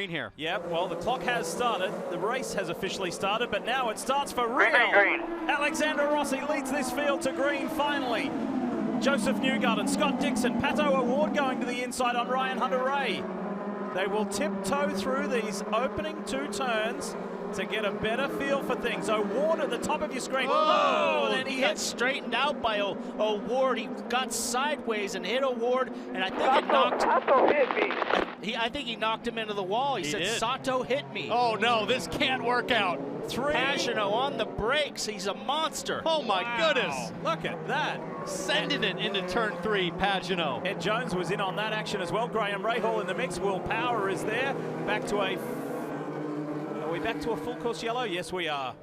green here. Yep, well, the clock has started. The race has officially started, but now it starts for real. Green. Alexander Rossi leads this field to green finally. Joseph Newgarden, Scott Dixon, Pato O'Ward going to the inside on Ryan Hunter-Reay. They will tiptoe through these opening 2 turns to get a better feel for things. O'Ward at the top of your screen. Oh, then he got straightened out by O'Ward. He got sideways and hit O'Ward, and I think it knocked. Sato hit me. I think he knocked him into the wall. He said, did. Sato hit me. Oh no, this can't work out. Pagano on the brakes. He's a monster. Oh my goodness. Look at that. Sending it into turn 3, Pagano. Ed Jones was in on that action as well. Graham Rahal in the mix. Will Power is there. Back to a... Are we back to a full course yellow? Yes, we are.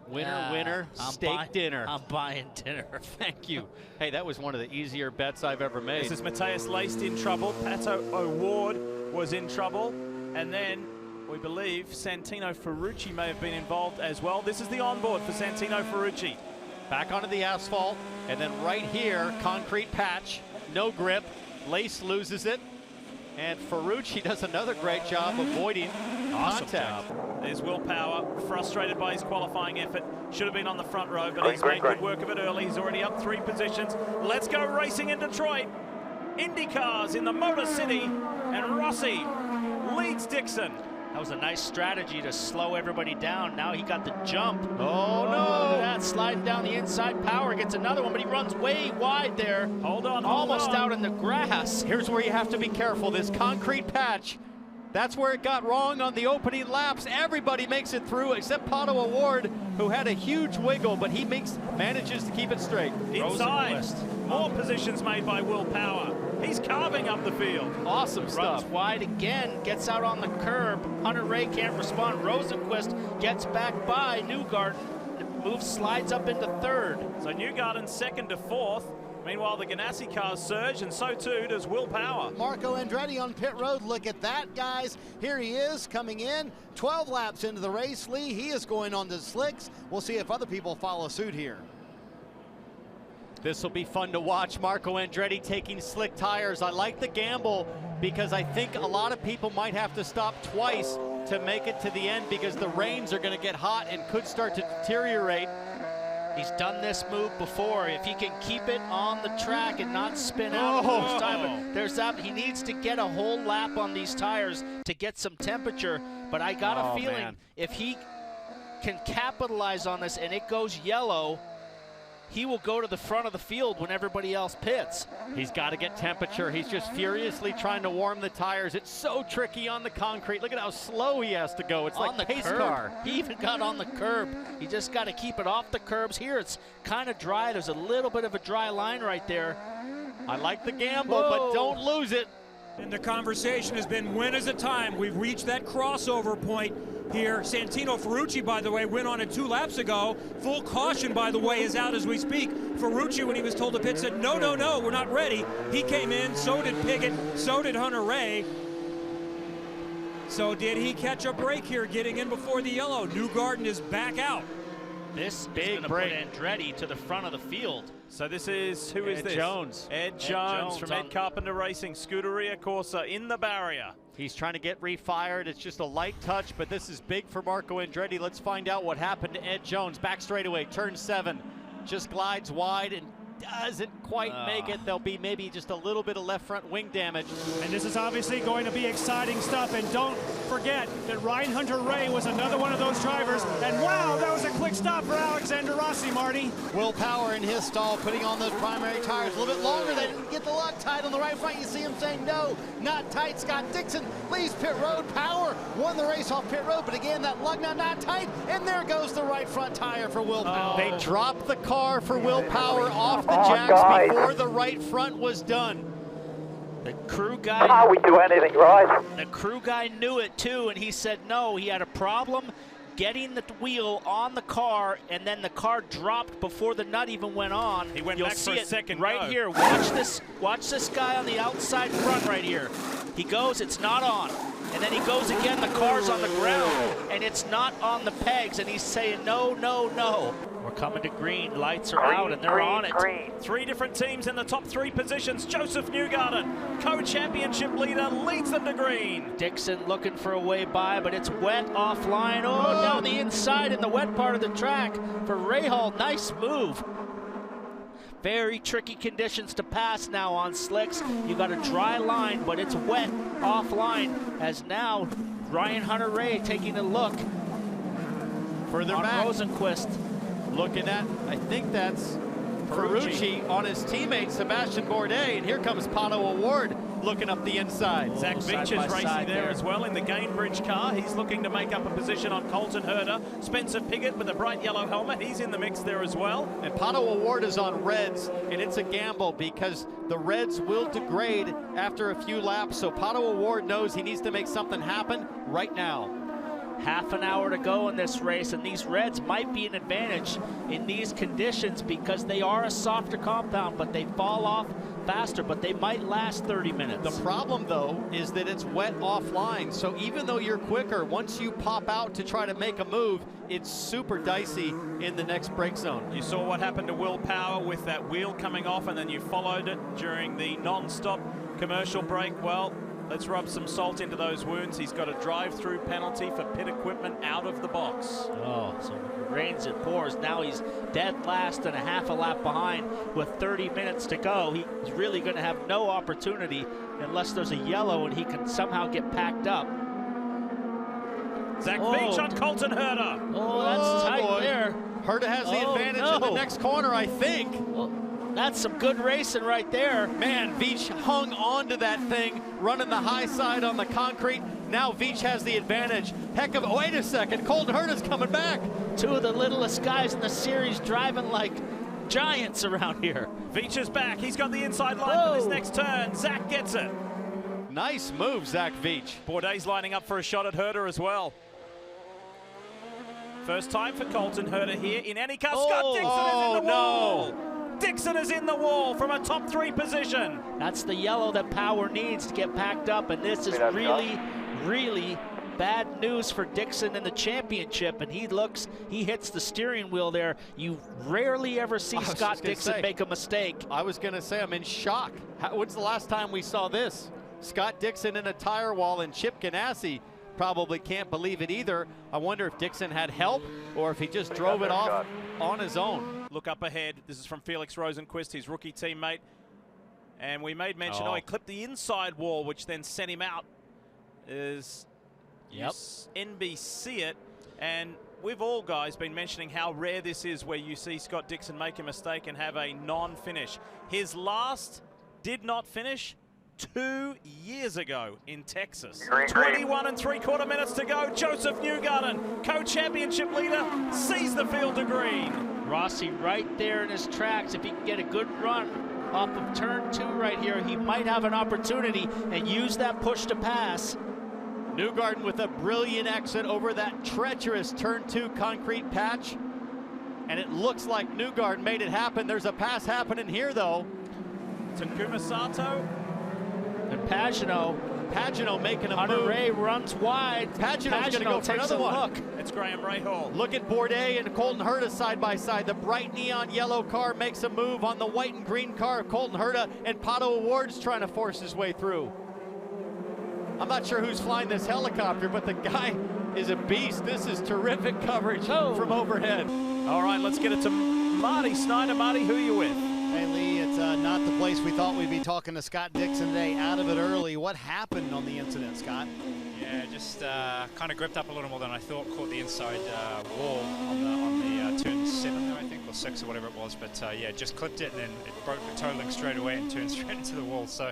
Winner, steak dinner. I'm buying dinner. Thank you. Hey, that was one of the easier bets I've ever made. This is Matthias Leist in trouble. Pato O'Ward was in trouble. And then we believe Santino Ferrucci may have been involved as well. This is the onboard for Santino Ferrucci. Back onto the asphalt, and then right here, concrete patch, no grip. Leist loses it, and Ferrucci does another great job avoiding contact. There's Will Power, frustrated by his qualifying effort. Should have been on the front row, but he's made good work of it early. He's already up 3 positions. Let's go racing in Detroit. IndyCars in the Motor City, and Rossi leads Dixon. That was a nice strategy to slow everybody down. Now he got the jump. Oh no! That sliding down the inside. Power gets another one, but he runs way wide there. Hold on, almost out in the grass. Here's where you have to be careful. This concrete patch, that's where it got wrong on the opening laps. Everybody makes it through except Pato O'Ward, who had a huge wiggle, but he manages to keep it straight. Inside, more positions made by Will Power. He's carving up the field. Awesome stuff. Runs wide again, gets out on the curb. Hunter-Reay can't respond. Rosenquist gets back by Newgarden. Slides up into 3rd. So Newgarden 2nd to 4th. Meanwhile, the Ganassi cars surge, and so too does Will Power. Marco Andretti on pit road. Look at that, guys. Here he is coming in. 12 laps into the race. Lee, he is going on to slicks. We'll see if other people follow suit here. This will be fun to watch. Marco Andretti taking slick tires. I like the gamble because I think a lot of people might have to stop twice to make it to the end because the reins are going to get hot and could start to deteriorate. He's done this move before. If he can keep it on the track and not spin out first time, there's that. He needs to get a whole lap on these tires to get some temperature. But I got a feeling if he can capitalize on this and it goes yellow, he will go to the front of the field when everybody else pits. He's got to get temperature. He's just furiously trying to warm the tires. It's so tricky on the concrete. Look at how slow he has to go. It's on like the pace curb. car. He even got on the curb. You just got to keep it off the curbs. Here it's kind of dry. There's a little bit of a dry line right there. I like the gamble, but don't lose it. And the conversation has been, when is it time? We've reached that crossover point here. Santino Ferrucci, by the way, went on it 2 laps ago. Full caution, by the way, is out as we speak. Ferrucci, when he was told to pit, said, no, we're not ready. He came in, so did Piggott, so did Hunter-Reay. So did he catch a break here getting in before the yellow? Newgarden is back out. This big is going to put Andretti to the front of the field. So this is, who is this? Jones. Ed Jones from Ed Carpenter Racing, Scuderia Corsa in the barrier. He's trying to get refired. It's just a light touch, but this is big for Marco Andretti. Let's find out what happened to Ed Jones. Back straightaway, turn 7. Just glides wide and doesn't quite make it. There'll be maybe just a little bit of left front wing damage. And this is obviously going to be exciting stuff. And don't forget that Ryan Hunter-Reay was another one of those drivers. And wow, that was a quick stop for Alexander Rossi, Marty. Will Power in his stall, putting on those primary tires a little bit longer. They didn't get the Loctite on the right front. You see him saying, no, not tight. Scott Dixon leaves pit road. Power won the race off pit road, but again, that lug nut not tight. And there goes the right front tire for Will Power. They dropped the car for Will Power off the jacks before the right front was done. The crew guy. How we do anything right? The crew guy knew it too, and he said no. He had a problem getting the wheel on the car, and then the car dropped before the nut even went on. He went You'll back see for a it second right go. here. Watch this guy on the outside front right here. He goes, it's not on. And then he goes again, the car's on the ground, and it's not on the pegs, and he's saying no, no, no. We're coming to green. Lights are out and they're on it. Three different teams in the top 3 positions. Joseph Newgarden, co-championship leader, leads them to green. Dixon looking for a way by, but it's wet offline. Oh, down the inside in the wet part of the track for Rahal. Nice move. Very tricky conditions to pass now on slicks. You got a dry line, but it's wet offline, as now Ryan Hunter-Reay taking a look further on back. Rosenquist. Looking at, I think that's Ferrucci on his teammate Sebastian Bourdais, and here comes Pato O'Ward looking up the inside. Zach Veach is racing there as well in the Gainbridge car. He's looking to make up a position on Colton Herter. Spencer Piggott with a bright yellow helmet, he's in the mix there as well. And Pato O'Ward is on reds, and it's a gamble because the reds will degrade after a few laps, so Pato O'Ward knows he needs to make something happen right now. Half an hour to go in this race, and these reds might be an advantage in these conditions because they are a softer compound, but they fall off faster, but they might last 30 minutes. The problem, though, is that it's wet offline, so even though you're quicker, once you pop out to try to make a move, it's super dicey in the next brake zone. You saw what happened to Will Power with that wheel coming off, and then you followed it during the non-stop commercial break. Well, let's rub some salt into those wounds. He's got a drive-through penalty for pit equipment out of the box. Oh, so it rains, it pours. Now he's dead last and a half a lap behind with 30 minutes to go. He's really going to have no opportunity unless there's a yellow and he can somehow get packed up. Zach Veach on Colton Herter. Oh, that's tight boy. there. Herter has the advantage in the next corner, I think. Well, that's some good racing right there. Man, Veach hung on to that thing, running the high side on the concrete. Now Veach has the advantage. Heck of, wait a second, Colton Herter's coming back. Two of the littlest guys in the series driving like giants around here. Veach is back. He's got the inside line for this next turn. Zach gets it. Nice move, Zach Veach. Bourdais lining up for a shot at Herter as well. First time for Colton Herter here in IndyCar. Scott Dixon is in the wall. Dixon is in the wall from a top 3 position. That's the yellow that Power needs to get packed up, and this is really, really bad news for Dixon in the championship, and he hits the steering wheel there. You rarely ever see Scott Dixon make a mistake. I was gonna say, I'm in shock. When's the last time we saw this? Scott Dixon in a tire wall, and Chip Ganassi probably can't believe it either. I wonder if Dixon had help or if he just drove it off on his own. Look up ahead. This is from Felix Rosenquist, his rookie teammate. And we made mention, he clipped the inside wall, which then sent him out. NBC it. And we've all, guys, been mentioning how rare this is where you see Scott Dixon make a mistake and have a non-finish. His last did not finish 2 years ago in Texas. 21 3/4 minutes to go. Joseph Newgarden, co-championship leader, sees the field to green. Rossi right there in his tracks. If he can get a good run off of turn 2 right here, he might have an opportunity and use that push to pass. Newgarden with a brilliant exit over that treacherous turn 2 concrete patch. And it looks like Newgarden made it happen. There's a pass happening here, though. Takuma Sato. And Pagano making a move. Hunter-Reay runs wide. Pagano's going to go for another one. Look. It's Graham Rahal. Look at Bourdais and Colton Herta side by side. The bright neon yellow car makes a move on the white and green car of Colton Herta, and Pato O'Ward's trying to force his way through. I'm not sure who's flying this helicopter, but the guy is a beast. This is terrific coverage from overhead. All right, let's get it to Marty Snyder. Marty, who are you with? Hey, Lee, it's not the place we thought we'd be talking to Scott Dixon today. Out of it early. What happened on the incident, Scott? Yeah, just kind of gripped up a little more than I thought. Caught the inside wall on the turn 7 there, I think, or 6 or whatever it was. But yeah, just clipped it and then it broke the toe link straight away and turned straight into the wall. So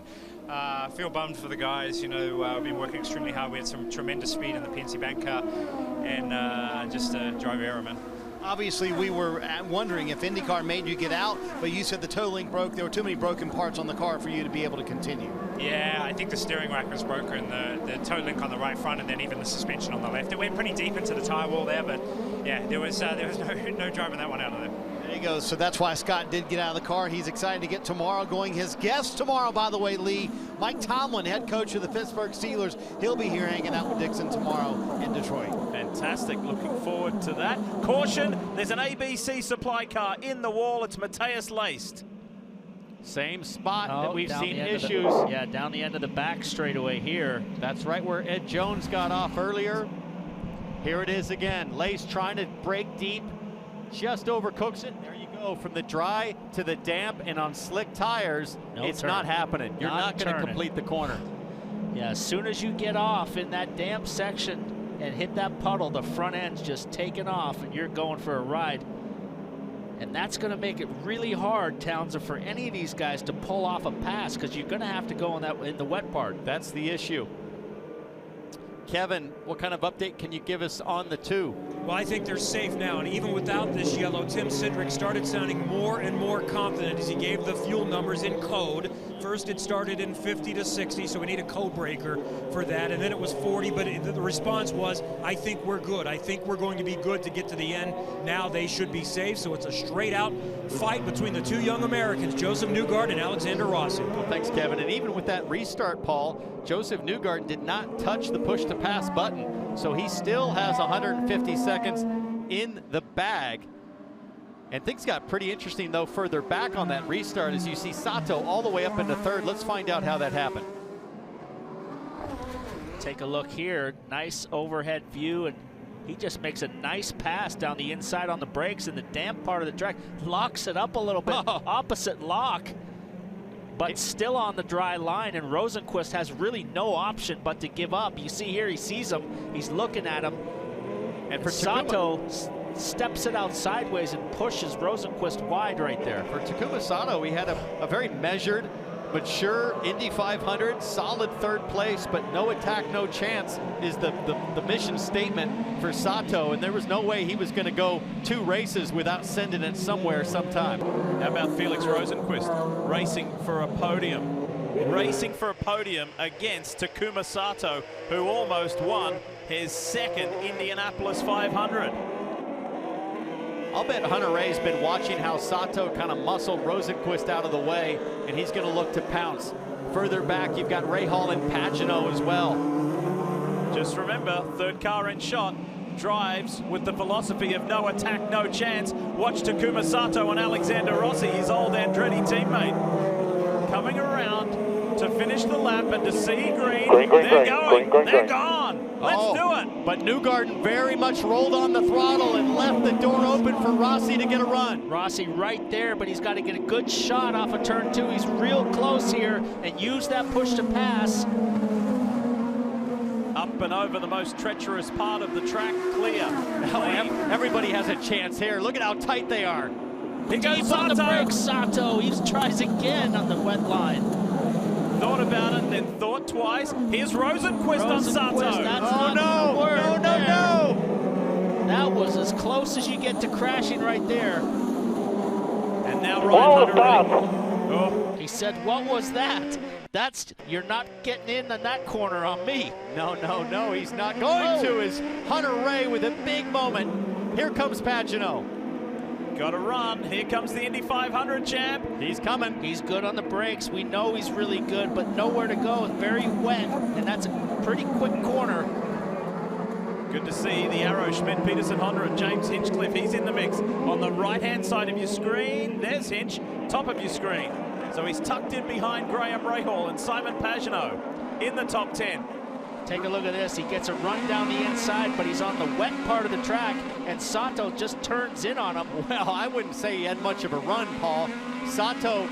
I feel bummed for the guys. You know, we've been working extremely hard. We had some tremendous speed in the PNC Bank car, and just drive error, man. Obviously, we were wondering if IndyCar made you get out, but you said the toe link broke. There were too many broken parts on the car for you to be able to continue. Yeah, I think the steering rack was broken, the toe link on the right front, and then even the suspension on the left. It went pretty deep into the tire wall there, but yeah, there was no driving that one out of there. There you go. So that's why Scott did get out of the car. He's excited to get tomorrow going. His guest tomorrow, by the way, Lee, Mike Tomlin, head coach of the Pittsburgh Steelers. He'll be here hanging out with Dixon tomorrow in Detroit. Fantastic, looking forward to that. Caution, there's an ABC supply car in the wall. It's Matthias Leist. Same spot that we've down seen the end of issues. yeah, down the end of the back straightaway here. That's right where Ed Jones got off earlier. Here it is again. Leist trying to break deep, just overcooks it. There you go, from the dry to the damp, and on slick tires, it's not happening. You're not going to complete the corner. Yeah, as soon as you get off in that damp section and hit that puddle, the front end's just taking off and you're going for a ride. And that's going to make it really hard, Townsend, for any of these guys to pull off a pass, because you're going to have to go in the wet part. That's the issue. Kevin, what kind of update can you give us on the two? Well, I think they're safe now, and even without this yellow, Tim Cindric started sounding more and more confident as he gave the fuel numbers in code. First, it started in 50 to 60, so we need a code breaker for that, and then it was 40, but the response was, I think we're good. I think we're going to be good to get to the end. Now they should be safe, so it's a straight-out fight between the two young Americans, Joseph Newgarden and Alexander Rossi. Well, thanks, Kevin. And even with that restart, Paul, Joseph Newgarden did not touch the push-to-pass button, so he still has 150 seconds in the bag. And things got pretty interesting, though, further back on that restart as you see Sato all the way up into third. Let's find out how that happened. Take a look here. Nice overhead view, and he just makes a nice pass down the inside on the brakes in the damp part of the track. Locks it up a little bit. Opposite lock, but still on the dry line, and Rosenqvist has really no option but to give up. You see here, he sees him. He's looking at him. And for Sato steps it out sideways and pushes Rosenqvist wide right there. For Takuma Sato, he had a very measured, mature Indy 500, solid third place, but no attack, no chance is the mission statement for Sato, and there was no way he was going to go 2 races without sending it somewhere sometime. How about Felix Rosenqvist racing for a podium? Racing for a podium against Takuma Sato, who almost won his second Indianapolis 500. I'll bet Hunter Ray's been watching how Sato kind of muscled Rosenqvist out of the way, and he's going to look to pounce. Further back, you've got Rahal and Pagano as well. Just remember, third car in shot drives with the philosophy of no attack, no chance. Watch Takuma Sato and Alexander Rossi, his old Andretti teammate, coming around to finish the lap and to see green. They're going. They're gone. Let's do it. But Newgarden very much rolled on the throttle and left the door open for Rossi to get a run. Rossi right there, but he's got to get a good shot off of turn 2. He's real close here and use that push to pass. Up and over the most treacherous part of the track, clear. Everybody has a chance here. Look at how tight they are. He goes Deep on the brakes, Sato. He tries again on the wet line. Thought about it, then thought twice. Here's Rosenqvist on Sato. No. That was as close as you get to crashing right there. And now Ryan He said, what was that? You're not getting in on that corner on me. No, he's not going to. Is Hunter Ray with a big moment. Here comes Pagano. Got to run. Here comes the Indy 500 champ. He's coming. He's good on the brakes. We know he's really good, but nowhere to go. It's very wet, and that's a pretty quick corner. Good to see the arrow, Schmidt, Peterson, Honda, and James Hinchcliffe. He's in the mix. On the right-hand side of your screen, there's Hinch, top of your screen. So he's tucked in behind Graham Rahal and Simon Pagano in the top 10. Take a look at this. He gets a run down the inside, but he's on the wet part of the track, and Sato just turns in on him. Well, I wouldn't say he had much of a run, Paul. Sato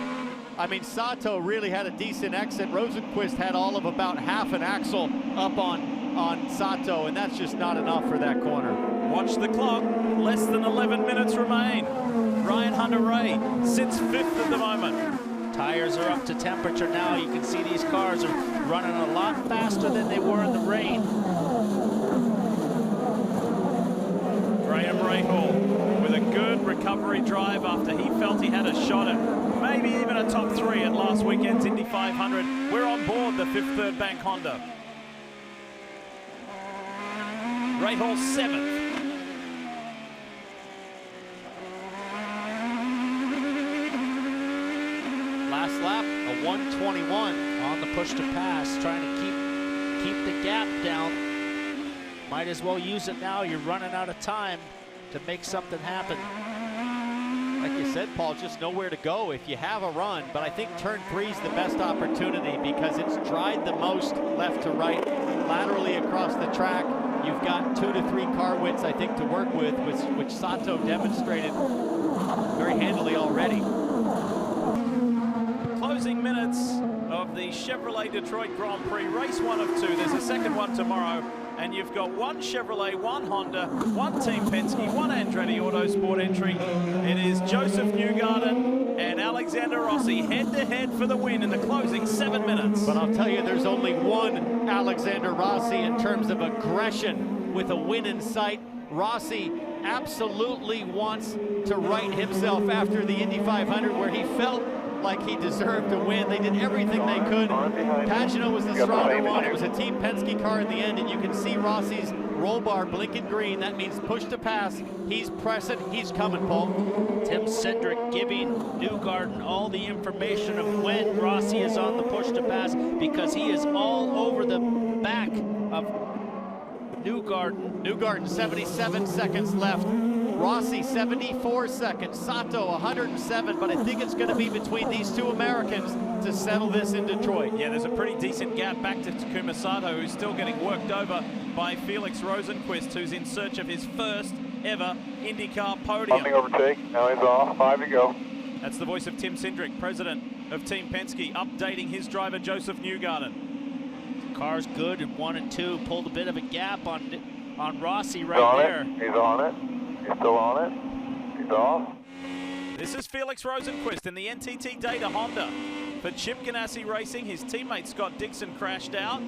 really had a decent exit. Rosenqvist had all of about half an axle up on Sato, and that's just not enough for that corner. Watch the clock. Less than 11 minutes remain. Ryan Hunter-Ray sits 5th at the moment. Tires are up to temperature now. You can see these cars are running a lot faster than they were in the rain. Graham Rahal with a good recovery drive after he felt he had a shot at maybe even a top 3 at last weekend's Indy 500. We're on board the 5th Third Bank Honda. Rahal 7th. Last lap, a 1:21 on the push to pass, trying to keep the gap down. Might as well use it now. You're running out of time to make something happen. Like you said, Paul, just nowhere to go if you have a run. But I think turn 3 is the best opportunity because it's dried the most left to right, laterally across the track. You've got 2 to 3 car widths, I think, to work with, which Sato demonstrated very handily already. Closing minutes of the Chevrolet Detroit Grand Prix, race 1 of 2. There's a second one tomorrow, and you've got 1 Chevrolet, 1 Honda, 1 Team Penske, 1 Andretti Autosport entry. It is Joseph Newgarden and Alexander Rossi head-to-head for the win in the closing 7 minutes. But I'll tell you, there's only one Alexander Rossi in terms of aggression with a win in sight. Rossi absolutely wants to right himself after the Indy 500 where he felt like he deserved to win. They did everything they could. Pagano was the stronger one. It was a Team Penske car in the end, and you can see Rossi's roll bar blinking green. That means push to pass. He's pressing. He's coming, Paul. Tim Cindric giving Newgarden all the information of when Rossi is on the push to pass because he is all over the back of Newgarden. Newgarden, 77 seconds left. Rossi, 74 seconds. Sato, 107, but I think it's going to be between these two Americans to settle this in Detroit. Yeah, there's a pretty decent gap back to Takuma Sato, who's still getting worked over by Felix Rosenqvist, who's in search of his first ever IndyCar podium. On the overtake, now he's off, 5 to go. That's the voice of Tim Cindric, president of Team Penske, updating his driver, Joseph Newgarden. The car's good in 1 and 2, pulled a bit of a gap on Rossi right He's there. on it. He's on it. He's still on it. He's off. This is Felix Rosenqvist in the NTT Data Honda. For Chip Ganassi Racing, his teammate Scott Dixon crashed out.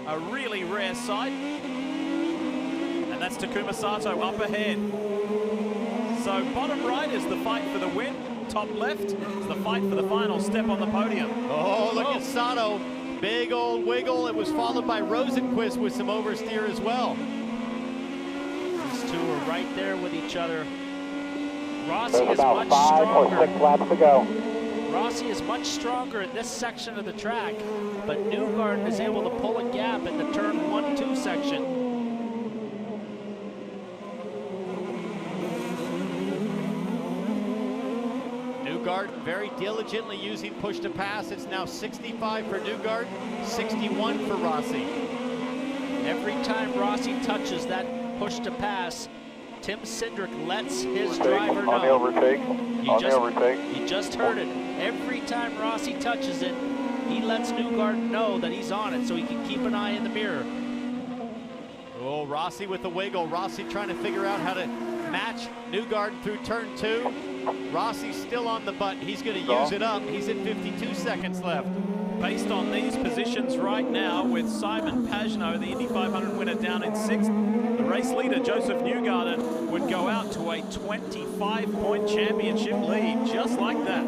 A really rare sight. And that's Takuma Sato up ahead. So bottom right is the fight for the win. Top left is the fight for the final step on the podium. Oh, look at Sato. Big old wiggle. It was followed by Rosenqvist with some oversteer as well. These two are right there with each other. Rossi There's is about much 5.6 stronger. laps to go. Rossi is much stronger in this section of the track, but Newgarden is able to pull a gap in the turn 1-2 section. Newgarden very diligently using push to pass. It's now 65 for Newgarden, 61 for Rossi. Every time Rossi touches that push to pass, Tim Cindric lets his driver know. On the overtake. On the overtake. He just heard it. Every time Rossi touches it, he lets Newgarden know that he's on it so he can keep an eye in the mirror. Oh, Rossi with the wiggle. Rossi trying to figure out how to match Newgarden through turn 2. Rossi's still on the button. He's going to use it up. He's at 52 seconds left. Based on these positions right now, with Simon Pagano, the Indy 500 winner, down in 6th, the race leader, Joseph Newgarden, would go out to a 25-point championship lead, just like that.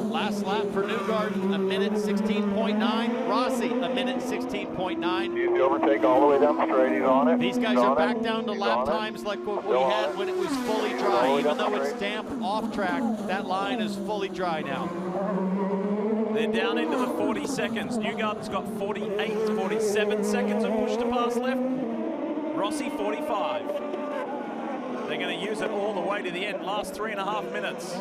Last lap for Newgarden, a minute 16.9. Rossi, a minute 16.9. He's the overtake all the way down the straight. He's on it. These guys are back down to lap times like what we had when it was fully dry. Even though it's damp off track, that line is fully dry now. They're down into the 40 seconds. Newgarden's got 48, 47 seconds of push to pass left. Rossi 45. They're going to use it all the way to the end, last 3.5 minutes.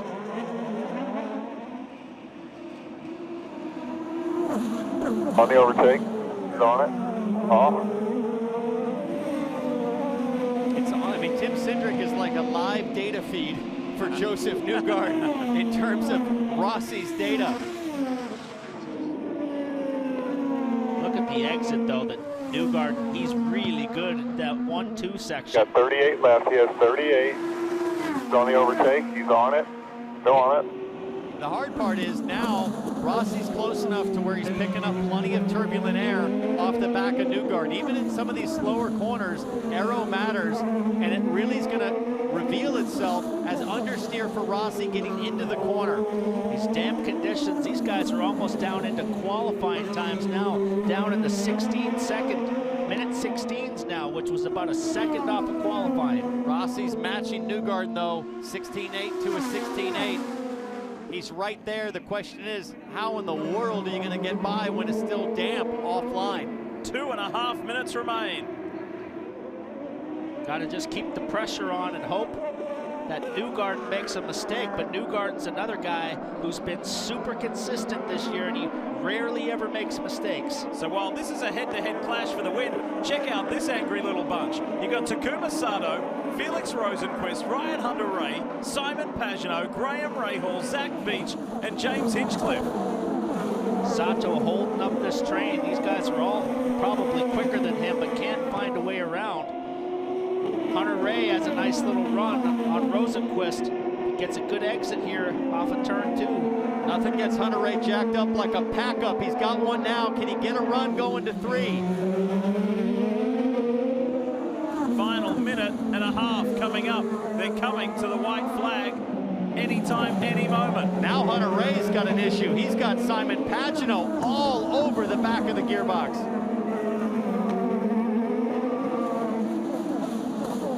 On the overtake. He's on it. Off. It's on. I mean, Tim Cindric is like a live data feed for Joseph Newgarden in terms of Rossi's data. Look at the exit, though, that Newgarden, he's really good at that 1-2 section. Got 38 left. He has 38. He's on the overtake. He's on it. Still on it. The hard part is now Rossi's close enough to where he's picking up plenty of turbulent air off the back of Newgarden. Even in some of these slower corners, aero matters, and it really is going to reveal itself as understeer for Rossi getting into the corner. These damp conditions, these guys are almost down into qualifying times now, down in the 16-second, minute 16s now, which was about a second off of qualifying. Rossi's matching Newgarden, though, 16.8 to a 16.8. He's right there. The question is, how in the world are you going to get by when it's still damp offline? 2.5 minutes remain. Got to just keep the pressure on and hope that Newgarden makes a mistake, but Newgarden's another guy who's been super consistent this year, and he rarely ever makes mistakes. So while this is a head-to-head clash for the win, check out this angry little bunch. You got Takuma Sato, Felix Rosenquist, Ryan Hunter-Reay, Simon Pagenaud, Graham Rahal, Zach Beach, and James Hinchcliffe. Sato holding up this train. These guys are all probably quicker than him, but can't find a way around. Hunter-Reay has a nice little run on Rosenquist. He gets a good exit here off of turn 2. Nothing gets Hunter-Reay jacked up like a pack-up. He's got one now. Can he get a run going to 3? Final minute and a half coming up. They're coming to the white flag anytime, any moment. Now Hunter-Reay's got an issue. He's got Simon Pagenaud all over the back of the gearbox.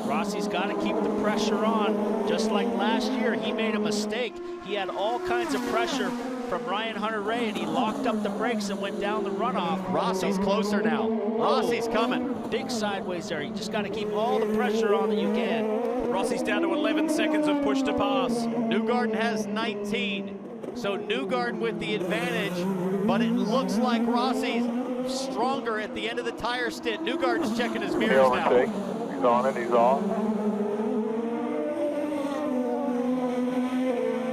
Rossi's got to keep the pressure on. Just like last year, he made a mistake. He had all kinds of pressure from Ryan Hunter-Reay, and he locked up the brakes and went down the runoff. Rossi's closer now. Rossi's coming. Dig sideways there. You just got to keep all the pressure on that you can. Rossi's down to 11 seconds of push to pass. Newgarden has 19. So Newgarden with the advantage, but it looks like Rossi's stronger at the end of the tire stint. Newgarden's checking his mirrors now. He's on it, he's off.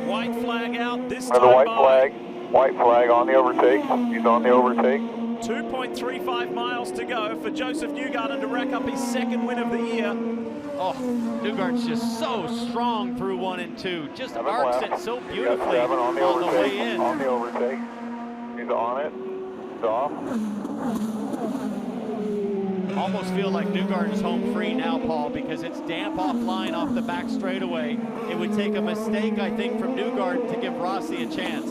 White flag out this Another time. white flag on the overtake. He's on the overtake. 2.35 miles to go for Joseph Newgarden to rack up his second win of the year. Oh, Newgarden's just so strong through 1 and 2. Just arcs it so beautifully on the way in. On the overtake. He's on it. He's off. Almost feel like Newgarden's home free now, Paul, because it's damp offline off the back straightaway. It would take a mistake, I think, from Newgarden to give Rossi a chance.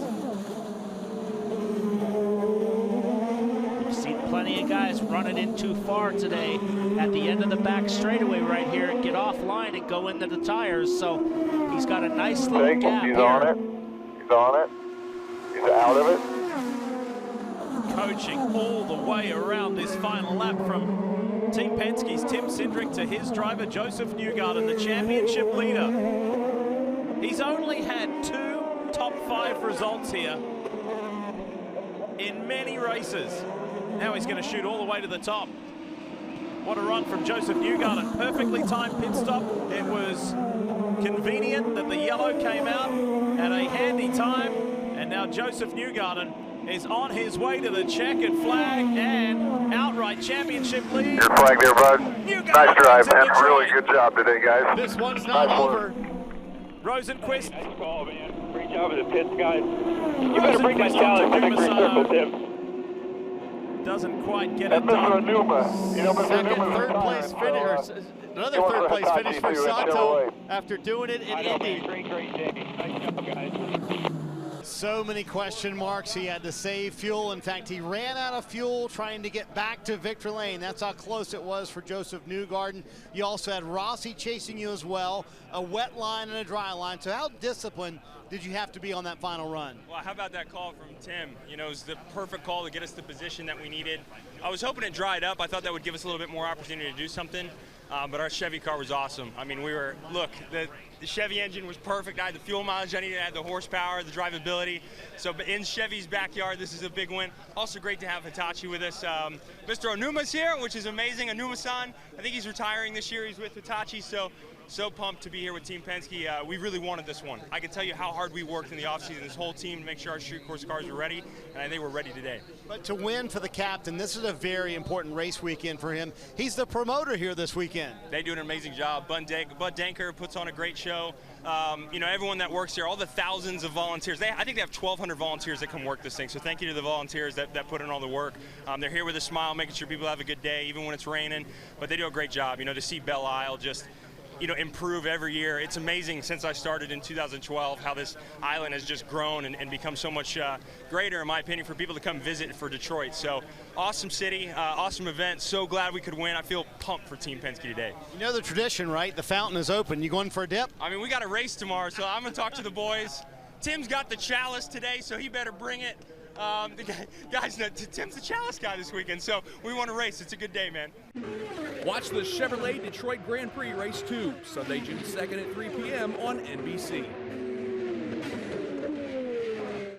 We've seen plenty of guys running in too far today at the end of the back straightaway right here and get offline and go into the tires. So he's got a nice little gap He's here. on it. He's on it. He's out of it. Coaching all the way around this final lap from Team Penske's Tim Cindric to his driver Joseph Newgarden, the championship leader. He's only had 2 top 5 results here in many races. Now he's going to shoot all the way to the top. What a run from Joseph Newgarden. Perfectly timed pit stop. It was convenient that the yellow came out at a handy time. And now Joseph Newgarden is on his way to the checkered flag and outright championship lead. Your flag there, bud. Newgarden Nice drive, man. Detroit. Really good job today, guys. This one's not over. Rosenquist. Nice call, man. Great job of the pits, guys. You better bring that challenge to victory circle, Tim. Doesn't quite get it Mr. done. Numa. You know, Mr. Second, Numa's third place retiring, finish, so, another going third for place Hitachi finish for too, in Sato Chevrolet. after doing it in I know, Indy. man. Great day. Nice job, guys. So many question marks. He had to save fuel. In fact, he ran out of fuel trying to get back to victory lane. That's how close it was for Joseph Newgarden. You also had Rossi chasing you as well, a wet line and a dry line. So how disciplined did you have to be on that final run? Well, how about that call from Tim? You know, it was the perfect call to get us the position that we needed. I was hoping it dried up. I thought that would give us a little bit more opportunity to do something. But our Chevy car was awesome. I mean, look, the Chevy engine was perfect. I had the fuel mileage I needed, I had the horsepower, the drivability. So in Chevy's backyard, this is a big win. Also great to have Hitachi with us. Mr. Onuma's here, which is amazing. Onuma-san, I think he's retiring this year. He's with Hitachi, so pumped to be here with Team Penske. We really wanted this one. I can tell you how hard we worked in the offseason, this whole team, to make sure our street course cars were ready, and I think we're ready today. But to win for the captain, this is a very important race weekend for him. He's the promoter here this weekend. They do an amazing job. Bud Denker puts on a great show. You know, everyone that works here, all the thousands of volunteers. I think they have 1,200 volunteers that come work this thing, so thank you to the volunteers that put in all the work. They're here with a smile, making sure people have a good day, even when it's raining, but they do a great job. You know, to see Belle Isle just, you know, improve every year. It's amazing since I started in 2012 how this island has just grown and become so much greater, in my opinion, for people to come visit for Detroit. So awesome city, awesome event. So glad we could win. I feel pumped for Team Penske today. You know the tradition, right? The fountain is open. You going for a dip? I mean, we got a race tomorrow, so I'm going to talk to the boys. Tim's got the chalice today, so he better bring it. Tim's the Chalice guy this weekend, so we want to race. It's a good day, man. Watch the Chevrolet Detroit Grand Prix Race 2, Sunday, June 2nd at 3 p.m. on NBC.